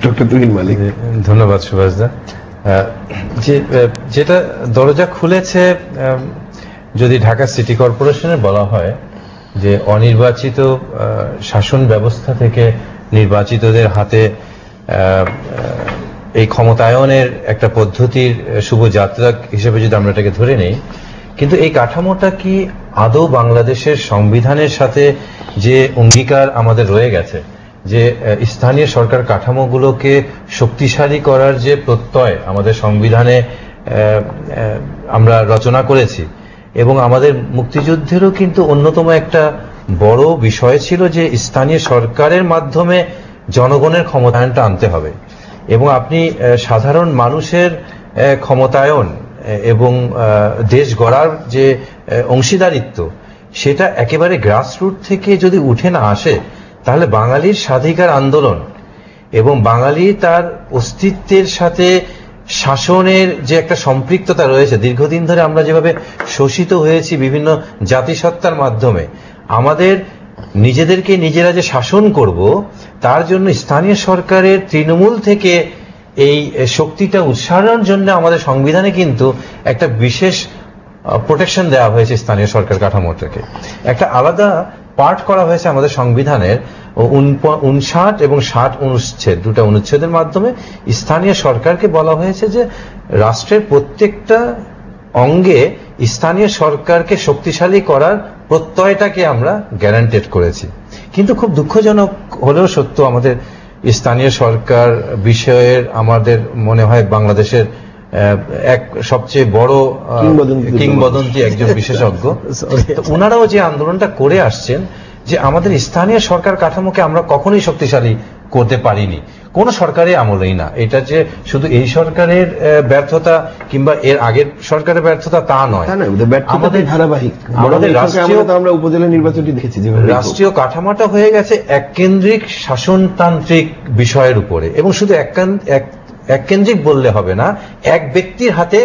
Doctor Tuhin মালিক। ধন্যবাদ সুভাষদা। যেটা দরজা খুলেছে, যদি ঢাকা সিটি কর্পোরেশনের বলা হয় যে অনির্বাচিত শাসন ব্যবস্থা থেকে নির্বাচিতদের হাতে এই ক্ষমতায়নের একটা পদ্ধতির শুভযাত্রা হিসেবে যদি আমরা এটাকে ধরে নেই, কিন্তু এই কাঠামোটা কি আদৌ বাংলাদেশের সংবিধানের সাথে যে অঙ্গীকার আমাদের রয়ে গেছে, যে স্থানীয় সরকার কাঠামোগুলোকে শক্তিশালী করার যে প্রত্যয় আমাদের সংবিধানে আমরা রচনা করেছি, এবং আমাদের মুক্তিযুদ্ধেরও কিন্তু অন্যতম একটা বড় বিষয় ছিল যে স্থানীয় সরকারের মাধ্যমে জনগণের ক্ষমতায়নটা আনতে হবে, এবং আপনি সাধারণ মানুষের ক্ষমতায়ন এবং দেশ গড়ার যে অংশীদারিত্ব, সেটা একেবারে গ্রাসরুট থেকে যদি উঠে না আসে, তাহলে বাঙালির স্বাধিকার আন্দোলন এবং বাঙালি তার অস্তিত্বের সাথে শাসনের যে একটা সম্পৃক্ততা রয়েছে, দীর্ঘদিন ধরে আমরা যেভাবে শোষিত হয়েছি বিভিন্ন জাতিসত্তার মাধ্যমে, আমাদের নিজেদেরকে নিজেরা যে শাসন করব, তার জন্য স্থানীয় সরকারের তৃণমূল থেকে এই শক্তিটা উৎসারণের জন্য আমাদের সংবিধানে কিন্তু একটা বিশেষ প্রোটেকশন দেওয়া হয়েছে। স্থানীয় সরকার কাঠামোটাকে একটা আলাদা পার্ট করা হয়েছে আমাদের সংবিধানের 59 এবং 60 অনুচ্ছেদ, দুটা অনুচ্ছেদের মাধ্যমে স্থানীয় সরকারকে বলা হয়েছে যে রাষ্ট্রের প্রত্যেকটা অঙ্গে স্থানীয় সরকারকে শক্তিশালী করার প্রত্যয়টাকে আমরা গ্যারান্টেড করেছি। কিন্তু খুব দুঃখজনক হলেও সত্য, আমাদের স্থানীয় সরকার বিষয়ের আমাদের মনে হয় বাংলাদেশের এক সবচেয়ে বড় কিংবদন্তি একজন বিশেষজ্ঞ, ওনারাও যে আন্দোলনটা করে আসছেন যে আমাদের স্থানীয় সরকার কাঠামোকে আমরা কখনোই শক্তিশালী করতে পারিনি, কোন সরকারের আমলেই না। এটা যে শুধু এই সরকারের ব্যর্থতা কিংবা এর আগের সরকারের ব্যর্থতা তা নয়, আমাদের ধারাবাহিক। আমাদের আমরা উপজেলা নির্বাচনটি দেখেছি, রাষ্ট্রীয় কাঠামোটা হয়ে গেছে এককেন্দ্রিক শাসনতান্ত্রিক বিষয়ের উপরে, এবং শুধু এককেন্দ্রিক বললে হবে না, এক ব্যক্তির হাতে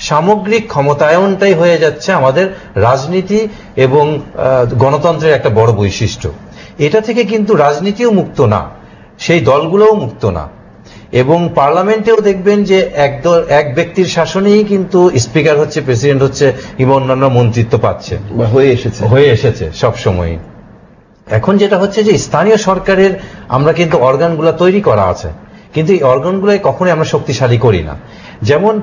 সামগ্রিক ক্ষমতায়নটাই হয়ে যাচ্ছে আমাদের রাজনীতি এবং গণতন্ত্রের একটা বড় বৈশিষ্ট্য। এটা থেকে কিন্তু রাজনীতিও মুক্ত না, সেই দলগুলোও মুক্ত না, এবং পার্লামেন্টেও দেখবেন যে এক ব্যক্তির শাসনেই কিন্তু স্পিকার হচ্ছে, প্রেসিডেন্ট হচ্ছে, কিংবা অন্যান্য মন্ত্রিত্ব পাচ্ছে, হয়ে এসেছে সব সময়। এখন যেটা হচ্ছে যে স্থানীয় সরকারের আমরা কিন্তু অর্গানগুলো তৈরি করা আছে, কিন্তু এই অর্গানগুলোই কখনোই আমরা শক্তিশালী করি না। যেমন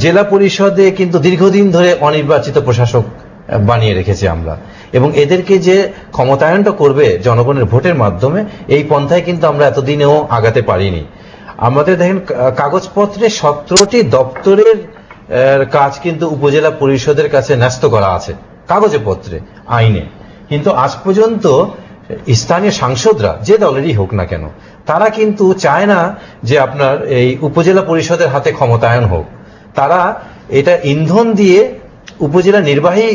জেলা পরিষদে কিন্তু দীর্ঘদিন ধরে অনির্বাচিত প্রশাসক বানিয়ে রেখেছি আমরা, এবং এদেরকে যে ক্ষমতায়নটা করবে জনগণের ভোটের মাধ্যমে, এই পন্থায় কিন্তু আমরা এতদিনেও আগাতে পারিনি। আমাদের দেখেন কাগজপত্রে 17টি দপ্তরের কাজ কিন্তু উপজেলা পরিষদের কাছে ন্যস্ত করা আছে কাগজে পত্রে, আইনে, কিন্তু আজ পর্যন্ত স্থানীয় সাংসদরা যে দলেরই হোক না কেন, তারা কিন্তু চায় না যে আপনার এই উপজেলা পরিষদের হাতে ক্ষমতায়ন হোক। তারা এটা ইন্ধন দিয়ে উপজেলা নির্বাহী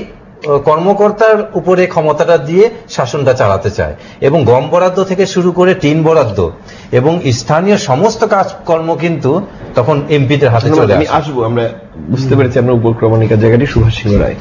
কর্মকর্তার উপরে ক্ষমতাটা দিয়ে শাসনটা চালাতে চায়, এবং গম বরাদ্দ থেকে শুরু করে টিন বরাদ্দ এবং স্থানীয় সমস্ত কাজকর্ম কিন্তু তখন এমপিদের হাতে চলে আসবে। আমরা বুঝতে পেরেছি আমরা উপক্রমণিকার জায়গাটি সুভাষ সিংহ রায়।